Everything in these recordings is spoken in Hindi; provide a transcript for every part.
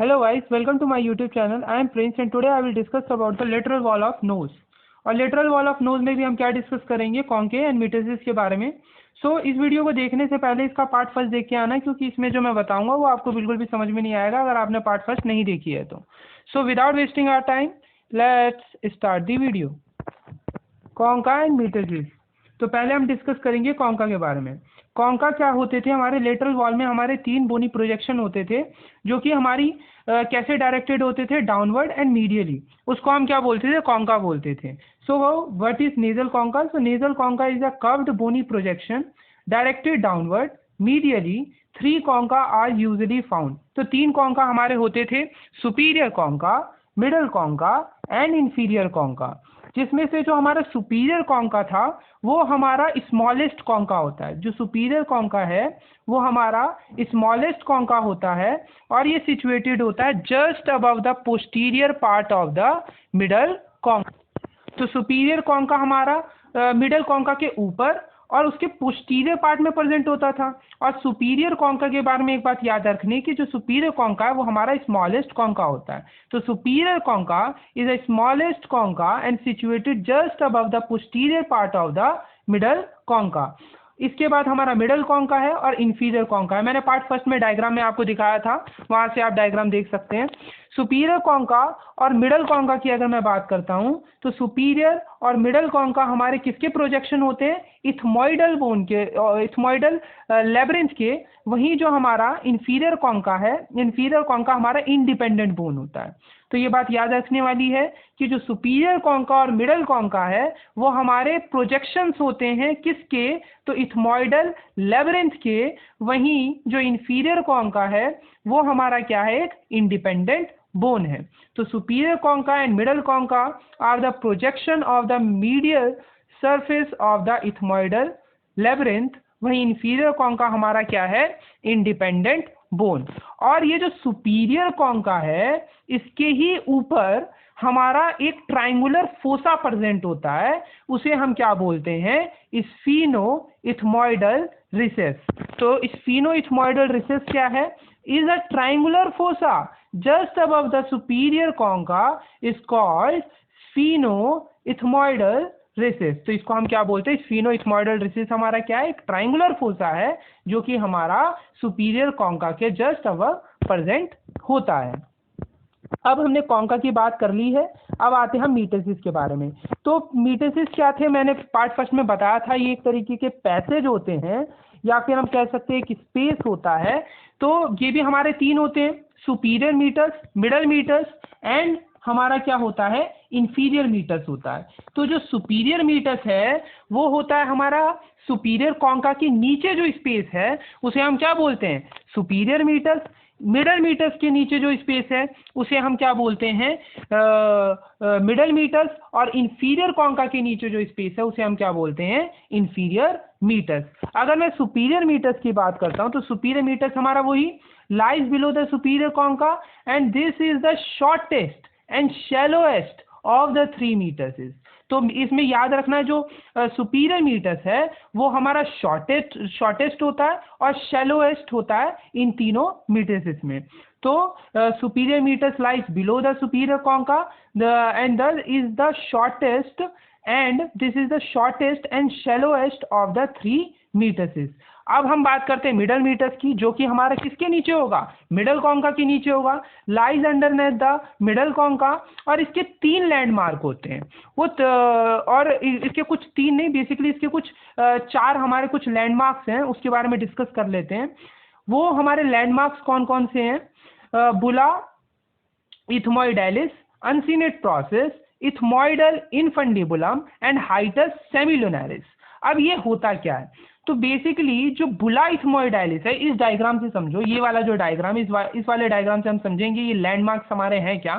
Hello guys, welcome to my YouTube channel. I am Prince and today I will discuss about the lateral wall of nose. और lateral wall of nose में भी हम क्या डिस्कस करेंगे, कॉन्केव एंड मीटोसिस के बारे में। इस वीडियो को देखने से पहले इसका पार्ट फर्स्ट देख के आना, क्योंकि इसमें जो मैं बताऊंगा वो आपको बिल्कुल भी समझ में नहीं आएगा अगर आपने पार्ट फर्स्ट नहीं देखी है तो। Without wasting our time let's start the video. Concha and meatuses. तो पहले हम डिस्कस करेंगे कॉन्का के बारे में। कॉन्का क्या होते थे, हमारे लेटरल वॉल में हमारे 3 बोनी प्रोजेक्शन होते थे जो कि हमारी कैसे डायरेक्टेड होते थे, डाउनवर्ड एंड मीडियली। उसको हम क्या बोलते थे, कॉन्का बोलते थे। What is nasal concha? Nasal concha is a curved bony projection directed downward medially. 3 concha are usually found. तो 3 कॉन्का हमारे होते थे, superior concha, middle concha and inferior concha. जिसमें से जो हमारा सुपीरियर कॉन्का था वो हमारा स्मॉलेस्ट कॉन्का होता है। जो सुपीरियर कॉन्का है वो हमारा स्मॉलेस्ट कॉन्का होता है और ये सिचुएटेड होता है just above the posterior part of the middle concha. तो सुपीरियर कॉन्का हमारा मिडल कॉन्का के ऊपर और उसके पोस्टीरियर पार्ट में प्रेजेंट होता था। और सुपीरियर कॉन्का के बारे में एक बात याद रखनी कि जो सुपीरियर कॉन्का है वो हमारा स्मॉलेस्ट कॉन्का होता है। तो superior concha is a smallest concha and situated just above the posterior part of the middle concha. इसके बाद हमारा मिडल कॉन्का है और इंफीरियर कॉन्का है। मैंने पार्ट फर्स्ट में डायग्राम में आपको दिखाया था, वहां से आप डायग्राम देख सकते हैं। सुपीरियर कॉन्का और मिडल कॉन्का की अगर मैं बात करता हूं तो सुपीरियर और मिडल कॉन्का हमारे किसके प्रोजेक्शन होते हैं, इथमॉइडल बोन के, इथमॉइडल लेब्रिंथ के। वहीं जो हमारा इंफीरियर कॉन्का है, इंफीरियर कॉन्का हमारा इंडिपेंडेंट बोन होता है। तो ये बात याद रखने वाली है कि जो सुपीरियर कॉन्का और मिडल कॉन्का है वो हमारे प्रोजेक्शंस होते हैं किसके, तो इथमॉइडल लेब्रिंथ के। वहीं जो इंफीरियर कॉन्का है वो हमारा क्या है, एक इंडिपेंडेंट बोन है। तो superior concha and middle concha are the projection of the medial surface of the ethmoidal labyrinth. वहीं इंफीरियर कॉन्का हमारा क्या है, इंडिपेंडेंट बोन। और ये जो सुपीरियर कॉन्का है इसके ही ऊपर हमारा एक ट्राइंगुलर फोसा प्रेजेंट होता है, उसे हम क्या बोलते हैं, स्फीनो इथमॉइडल रिसेस। तो स्फीनो इथमॉइडल रिसेस क्या है, is a triangular fossa just above the superior concha is called sphenoethmoidal recess। तो इसको हम क्या बोलते हैं, sphenoethmoidal recess हमारा क्या है, एक ट्राइंगुलर फोसा है जो कि हमारा सुपीरियर कॉन्का के जस्ट अबव प्रेजेंट होता है। अब हमने कॉन्का की बात कर ली है, अब आते हैं हम मीटोसिस के बारे में। तो मीटोसिस क्या थे, मैंने पार्ट फर्स्ट में बताया था, ये एक तरीके के पैसेज होते हैं या फिर हम कह सकते हैं कि स्पेस होता है। तो ये भी हमारे 3 होते हैं, superior meatus, middle meatus and हमारा क्या होता है, इंफीरियर मीटस होता है। तो जो सुपीरियर मीटस है वो होता है हमारा सुपीरियर कॉन्का के नीचे जो स्पेस है उसे हम क्या बोलते हैं, सुपीरियर मीटस। मिडल मीटस के नीचे जो स्पेस है उसे हम क्या बोलते हैं, मिडल मीटस। और इंफीरियर कॉन्का के नीचे जो स्पेस है उसे हम क्या बोलते हैं, इंफीरियर मीटस। अगर मैं सुपीरियर मीटस की बात करता हूं तो सुपीरियर मीटस हमारा वही lies below the superior concha and this is the shortest and shallowest of the 3 meters। तो इसमें याद रखना जो सुपीरियर मीटस है वो हमारा शॉर्टेस्ट होता है और शैलोएस्ट होता है इन तीनों मीटसिस में। तो superior meatus lies below the superior concha and the is the shortest and this is the shortest and shallowest of the 3 meatuses. अब हम बात करते हैं मिडल मीटस की, जो कि हमारा किसके नीचे होगा, मिडल कॉन्का के नीचे होगा, lies underneath the middle concha. और इसके 3 लैंडमार्क होते हैं वो और इसके कुछ 3 नहीं, बेसिकली इसके कुछ 4 हमारे कुछ लैंडमार्क्स हैं, उसके बारे में डिस्कस कर लेते हैं। वो हमारे लैंडमार्क्स कौन कौन से हैं, bulla ethmoidalis, uncinate process, ethmoidal infundibulum and hiatus semilunaris. अब ये होता क्या है, तो बेसिकली जो बुला इथमोइडालिस है, इस डायग्राम से समझो, ये वाला जो डायग्राम, इस वाले डायग्राम से हम समझेंगे ये लैंडमार्क्स हमारे हैं क्या।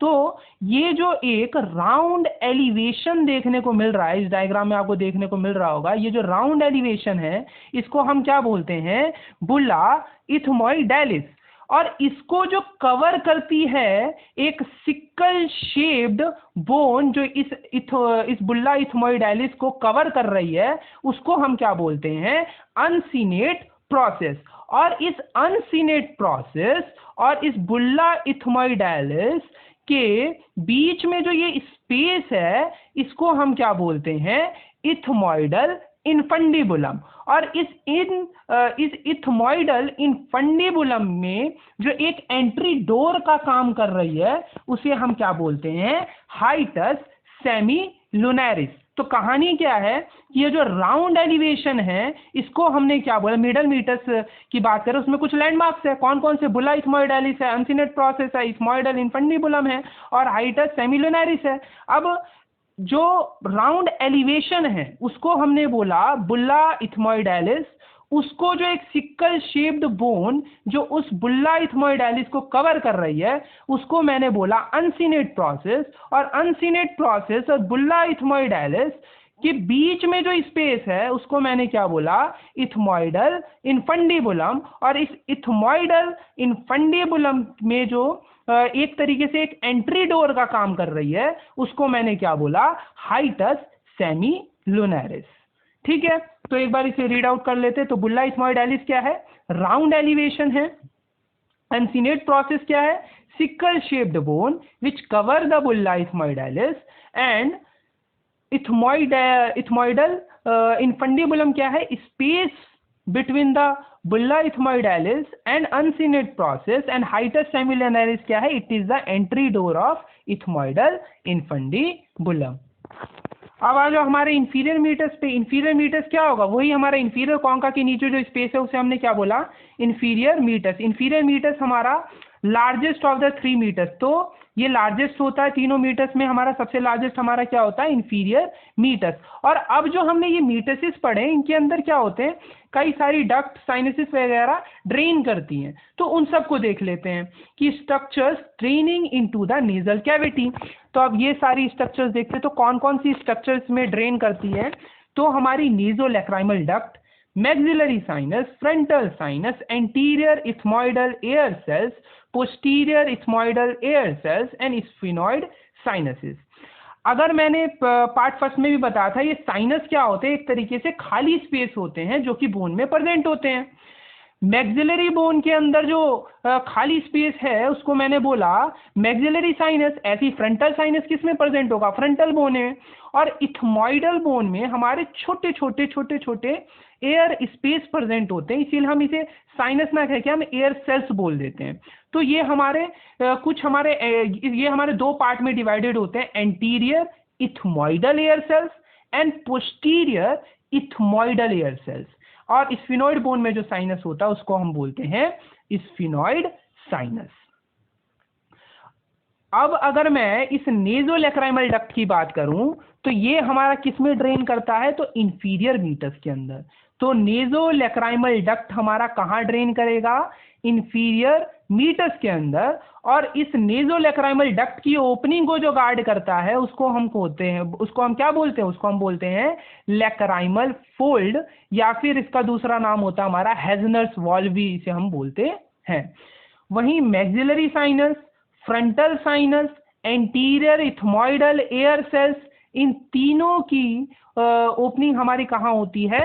तो ये जो एक राउंड एलिवेशन देखने को मिल रहा है, इस डायग्राम में आपको देखने को मिल रहा होगा, ये जो राउंड एलिवेशन है इसको हम क्या बोलते हैं, बुला इथमोइडालिस। और इसको जो कवर करती है एक सिकल शेप्ड बोन जो इस बुल्ला इथमोइडालिस को कवर कर रही है उसको हम क्या बोलते हैं, अनसीनेट प्रोसेस। और इस अनसिनेट प्रोसेस और इस बुल्ला इथमोइडालिस के बीच में जो ये स्पेस है, इसको हम क्या बोलते हैं? Ethmoidal infundibulum. और इस इथमोइडल इनफंडिबुलम में जो एक एंट्री डोर का काम कर रही है, उसे हम क्या बोलते हैं? हाइटस सेमीलुनैरिस। तो कहानी क्या है कि ये जो राउंड एलिवेशन है, इसको हमने क्या बोला? मिडल मीटर्स की बात करें, उसमें कुछ लैंडमार्क्स है। कौन कौन से? बुल्ला इथमोइडालिस है, अनसिनेट प्रोसेस है, इथमोइडल इनफंडिबुलम है और हाइटस सेमीलुनैरिस है। अब जो राउंड एलिवेशन है उसको हमने बोला बुल्ला इथमोइडालिस। उसको जो एक सिक्कल शेप्ड बोन जो उस बुल्ला इथमोइडालिस को कवर कर रही है, उसको मैंने बोला अनसिनेट प्रोसेस। और अनसिनेट प्रोसेस और बुल्ला इथमोइडालिस के बीच में जो स्पेस है, उसको मैंने क्या बोला? Ethmoidal infundibulum. और इस इथमोइडल इनफंडिबुलम में जो एक तरीके से एक एंट्री डोर का काम कर रही है, उसको मैंने क्या बोला? हाइटस सेमीलुनैरिस। ठीक है, तो एक बार इसे रीड आउट कर लेते। तो बुल्ला इथमोइडालिस क्या है? राउंड एलिवेशन है। अनसिनेट प्रोसेस क्या है? Sickle shaped bone which cover the bulla ethmoidalis. And ethmoidal infundibulum क्या है? Space between the bulla ichthyoidalis and uncinate process. And hiatus semilunaris क्या है? It is the entry door of ichthyoidal infundibulum. अब आ जाओ हमारे इंफीरियर मीटर्स पे। इंफीरियर मीटर्स क्या होगा? वही हमारा इंफीरियर कॉन्का के नीचे जो स्पेस है, उसे हमने क्या बोला? Inferior meatus. इंफीरियर मीटर्स हमारा लार्जेस्ट ऑफ द 3 मीटर्स। तो ये लार्जेस्ट होता है तीनों मीटर्स में। हमारा सबसे लार्जेस्ट हमारा क्या होता है? Inferior meatus. और अब जो हमने ये मीटर्सिस पढ़े, इनके अंदर क्या होते हैं? कई सारी डक्ट, साइनसिस वगैरह ड्रेन करती हैं। तो उन सबको देख लेते हैं कि structures draining into the nasal cavity. तो अब ये सारी स्ट्रक्चर्स देखते हैं, तो कौन कौन सी स्ट्रक्चर्स में ड्रेन करती है? तो हमारी नेजोलैक्राइमल duct, maxillary sinus, frontal sinus, anterior ethmoidal air cells, posterior ethmoidal air cells and sphenoid sinuses। अगर मैंने पार्ट फर्स्ट में भी बताया था, ये साइनस क्या होते हैं? एक तरीके से खाली स्पेस होते हैं जो कि बोन में प्रेजेंट होते हैं। मैक्सिलरी बोन के अंदर जो खाली स्पेस है, उसको मैंने बोला मैक्सिलरी साइनस। ऐसी फ्रंटल साइनस किस में प्रेजेंट होगा? फ्रंटल बोन में। और इथमोइडल बोन में हमारे छोटे छोटे एयर स्पेस प्रेजेंट होते हैं, इसीलिए हम इसे साइनस ना कह के हम एयर सेल्स बोल देते हैं। तो ये हमारे ये हमारे दो पार्ट में डिवाइडेड होते हैं, anterior ethmoidal air cells and posterior ethmoidal air cells. और स्फिनोइड बोन में जो साइनस होता है, उसको हम बोलते हैं स्फिनोइड साइनस। अब अगर मैं इस नेजोलैक्राइमल डक्ट की बात करूं, तो ये हमारा किस में ड्रेन करता है? तो इंफीरियर मीटर्स के अंदर। तो नेजोलैक्राइमल डक्ट हमारा कहाँ ड्रेन करेगा? इंफीरियर मीटर्स के अंदर। और इस नेजोलैक्राइमल डक्ट की ओपनिंग को जो गार्ड करता है, उसको हम क्या बोलते हैं? उसको हम बोलते हैं लैक्राइमल फोल्ड, या फिर इसका दूसरा नाम होता है हमारा हेजनर्स वॉल्व भी इसे हम बोलते हैं। वहीं maxillary sinus, frontal sinus, anterior ethmoidal air cells, इन तीनों की ओपनिंग हमारी कहाँ होती है?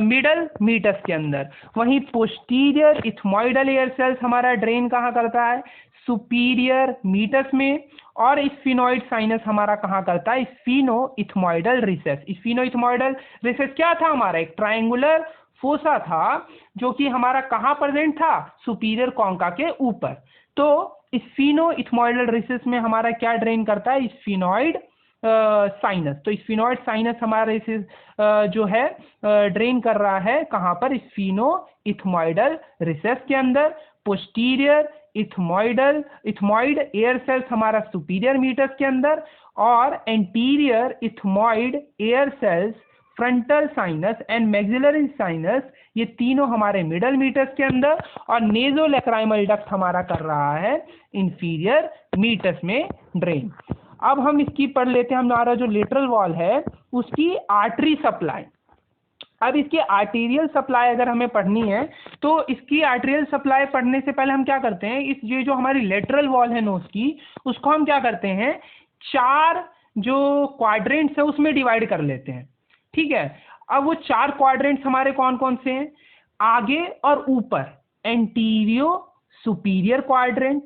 मिडल मीटर्स के अंदर। वहीं पोस्टीरियर इथमोइडल एयर सेल्स हमारा ड्रेन कहाँ करता है? सुपीरियर मीटर्स में। और स्फिनोइड साइनस हमारा कहाँ करता है? स्फिनो इथमोइडल रिसेस। स्फिनो इथमोइडल रिसेस क्या था? हमारा एक ट्रायंगुलर फोसा था, जो कि हमारा कहाँ प्रेजेंट था? सुपीरियर कॉन्का के ऊपर। तो स्फिनो इथमोइडल रिसेस में हमारा क्या ड्रेन करता है? Sphenoid sinus. तो स्फिनोइड साइनस हमारे जो है ड्रेन कर रहा है कहाँ पर? स्फिनो इथमोइडल रिसेस के अंदर। पोस्टीरियर इथमोइड एयर सेल्स हमारा सुपीरियर मीटर्स के अंदर। और anterior ethmoid air cells, frontal sinus and maxillary sinus, ये तीनों हमारे मिडल मीटर्स के अंदर। और नेजोलैक्राइमल डक्ट हमारा कर रहा है इंफीरियर मीटर्स में ड्रेन। अब हम इसकी पढ़ लेते हैं, हमारा जो लेटरल वॉल है उसकी आर्टरी सप्लाई। अब इसकी आर्टीरियल सप्लाई अगर हमें पढ़नी है, तो इसकी आर्टरियल सप्लाई पढ़ने से पहले हम क्या करते हैं? ये जो हमारी लेटरल वॉल है नोज की, उसको हम क्या करते हैं? 4 जो क्वाड्रेंट्स है उसमें डिवाइड कर लेते हैं। ठीक है, अब वो 4 क्वाड्रेंट्स हमारे कौन कौन से हैं? आगे और ऊपर एंटीरियो सुपीरियर क्वाड्रेंट,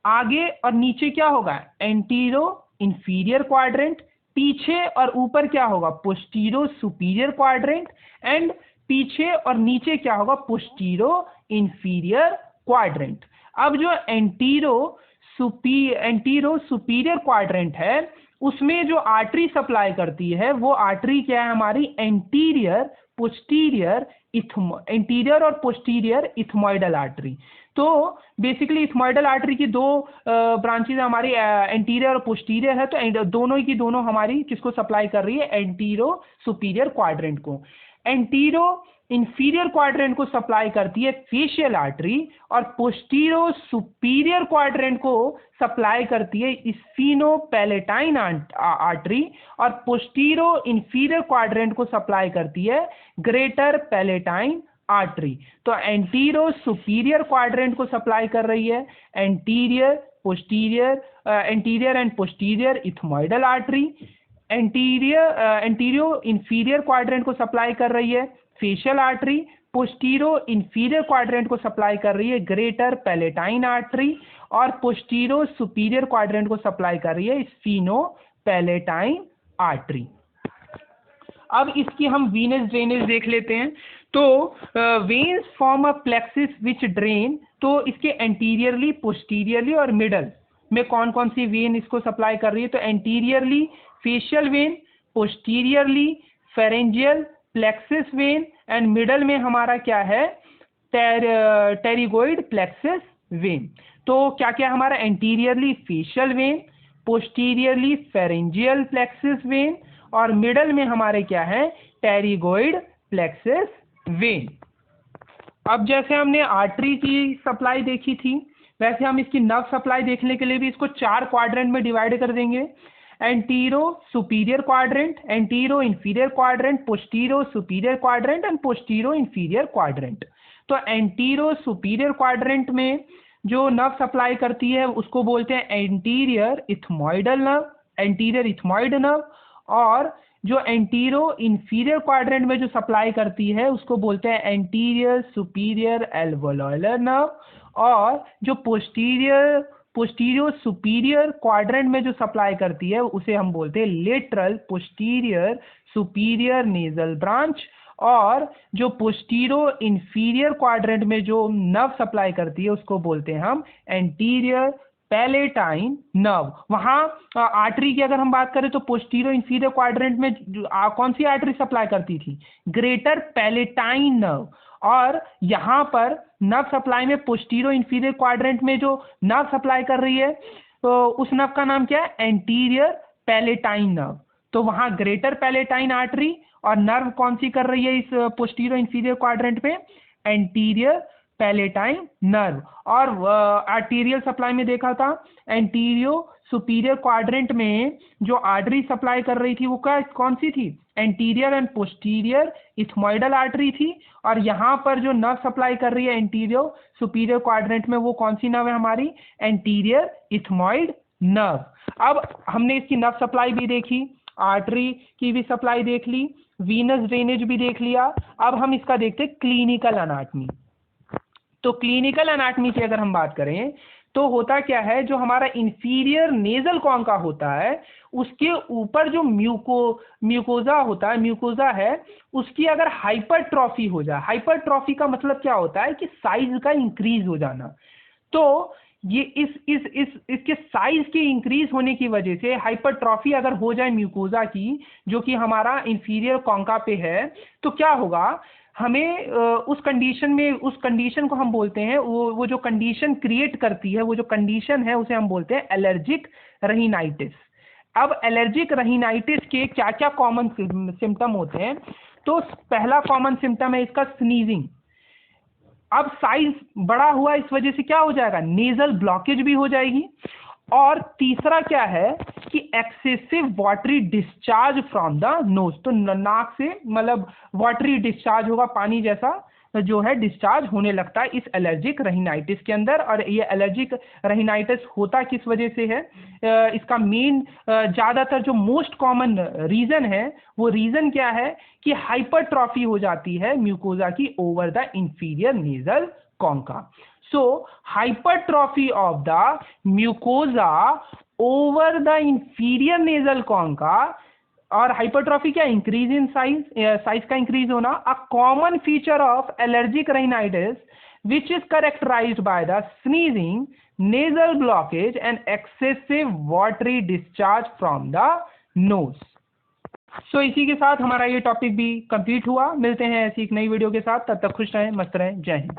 आगे और नीचे क्या होगा एंटीरो इंफीरियर क्वाड्रेंट, पीछे और ऊपर क्या होगा पोस्टीरो सुपीरियर क्वाड्रेंट, एंड पीछे और नीचे क्या होगा पोस्टीरो इंफीरियर क्वाड्रेंट। अब जो एंटीरो सुपीरियर क्वाड्रेंट है उसमें जो आर्टरी सप्लाई करती है वो आर्टरी क्या है हमारी एंटीरियर और पोस्टीरियर इथमॉइडल आर्टरी। तो बेसिकली इथमॉइडल आर्टरी की दो ब्रांचेज हमारी एंटीरियर और पोस्टीरियर है, तो दोनों की दोनों हमारी किसको सप्लाई कर रही है एंटीरो सुपीरियर क्वाड्रेंट को। एंटीरो इंफीरियर क्वाड्रेंट को सप्लाई करती है फेशियल आर्टरी और पोस्टीरो सुपीरियर क्वाड्रेंट को सप्लाई करती है स्फीनोपैलेटाइन आर्टरी और पोस्टीरो इंफीरियर क्वाड्रेंट को सप्लाई करती है ग्रेटर पैलेटाइन आर्टरी। तो एंटीरो सुपीरियर क्वाड्रेंट को सप्लाई कर रही है anterior and posterior ethmoidal artery, antero inferior quadrant को सप्लाई कर रही है facial artery, postero inferior quadrant को सप्लाई कर रही है ग्रेटर पैलेटाइन आर्टरी और पोस्टीरो सुपीरियर क्वाड्रेंट को सप्लाई कर रही है स्फीनोपैलेटाइन आर्टरी। अब इसकी हम वीनस ड्रेनेज देख लेते हैं। तो veins form a plexus which drain, तो इसके एंटीरियरली पोस्टीरियरली और मिडल में कौन कौन सी वेन इसको सप्लाई कर रही है, तो anteriorly facial vein, posteriorly pharyngeal plexus when and middle में हमारा क्या है टेरिगोइड प्लेक्सिस वेन। तो क्या क्या हमारा anteriorly facial vein, posteriorly pharyngeal plexus when और मिडल में हमारे क्या है टेरिगोइड प्लेक्सिस वेन। अब जैसे हमने आर्टरी की सप्लाई देखी थी वैसे हम इसकी नर्व सप्लाई देखने के लिए भी इसको 4 क्वाड्रेंट में डिवाइड कर देंगे। Antero superior quadrant, antero inferior quadrant, postero superior quadrant and postero inferior quadrant. तो एंटीरो सुपीरियर क्वाड्रेंट में जो नर्व सप्लाई करती है उसको बोलते हैं anterior ethmoidal nerve, anterior ethmoid nerve, और जो एंटीरो इंफीरियर क्वाड्रेंट में जो सप्लाई करती है उसको बोलते हैं एंटीरियर सुपीरियर एल्वोलर नर्व, और जो पोस्टीरियो सुपीरियर क्वाड्रेंट में जो सप्लाई करती है उसे हम बोलते हैं lateral posterior superior nasal branch, और जो पोस्टीरो इंफीरियर क्वाड्रेंट में जो नर्व सप्लाई करती है उसको बोलते हैं हम एंटीरियर पैलेटाइन नर्व। वहाँ आर्टरी की अगर हम बात करें तो पोस्टीरो इंफीरियर क्वाड्रेंट में कौन सी आर्टरी सप्लाई करती थी ग्रेटर पैलेटाइन नर्व, और यहाँ पर नर्व सप्लाई में पोस्टीरो इंफीरियर क्वाड्रेंट में जो नर्व सप्लाई कर रही है तो उस नर्व का नाम क्या है एंटीरियर पैलेटाइन नर्व। तो वहाँ ग्रेटर पैलेटाइन आर्टरी और नर्व कौन सी कर रही है इस पोस्टीरो इंफीरियर क्वाड्रेंट पे एंटीरियर पैलेटाइन नर्व। और आर्टीरियल सप्लाई में देखा था एंटीरियो सुपीरियर क्वाड्रेंट में जो आर्टरी सप्लाई कर रही थी वो कौन सी थी anterior and posterior ethmoidal artery थी, और यहाँ पर जो नर्व सप्लाई कर रही है एंटीरियो सुपीरियर क्वाड्रेंट में वो कौन सी नर्व है हमारी एंटीरियर इथमॉइड नर्व। अब हमने इसकी नर्व सप्लाई भी देखी, आर्टरी की भी सप्लाई देख ली, वीनस ड्रेनेज भी देख लिया। अब हम इसका देखते हैं क्लिनिकल एनाटॉमी। तो क्लिनिकल एनाटॉमी की अगर हम बात करें तो होता क्या है जो हमारा इंफीरियर नेजल कॉन्का होता है उसके ऊपर जो म्यूकोजा होता है, म्यूकोजा है उसकी अगर हाइपरट्रॉफी हो जाए, हाइपरट्रॉफी का मतलब क्या होता है कि साइज का इंक्रीज हो जाना, तो ये इसके साइज के इंक्रीज होने की वजह से हाइपरट्रॉफी अगर हो जाए म्यूकोजा की जो कि हमारा इंफीरियर कॉन्का पे है तो क्या होगा हमें उस कंडीशन को हम बोलते हैं वो जो कंडीशन क्रिएट करती है वो जो कंडीशन है उसे हम बोलते हैं एलर्जिक रहिनाइटिस। अब एलर्जिक रहिनाइटिस के क्या क्या कॉमन सिम्टम होते हैं, तो पहला कॉमन सिम्टम है इसका स्नीजिंग। अब साइज बड़ा हुआ इस वजह से क्या हो जाएगा नेजल ब्लॉकेज भी हो जाएगी, और तीसरा क्या है कि excessive watery discharge from the knows, तो नाक से मतलब वाटरी डिस्चार्ज होगा पानी जैसा जो है डिस्चार्ज होने लगता है इस एलर्जिक राइनाइटिस के अंदर। और ये एलर्जिक राइनाइटिस होता किस वजह से है? इसका मेन ज़्यादातर जो मोस्ट कॉमन रीज़न है वो रीज़न क्या है कि हाइपरट्रॉफी हो जाती है म्यूकोजा की over the inferior nasal concha. So hypertrophy of the mucosa over the inferior nasal concha, और हाइपरट्रॉफी क्या? इंक्रीज इन साइज, साइज का इंक्रीज होना, a common feature of allergic rhinitis which is characterized by the sneezing, nasal blockage and excessive watery discharge from the nose. So इसी के साथ हमारा ये टॉपिक भी कंप्लीट हुआ। मिलते हैं ऐसी एक नई वीडियो के साथ, तब तक खुश रहें, मस्त रहें, जय हिंद।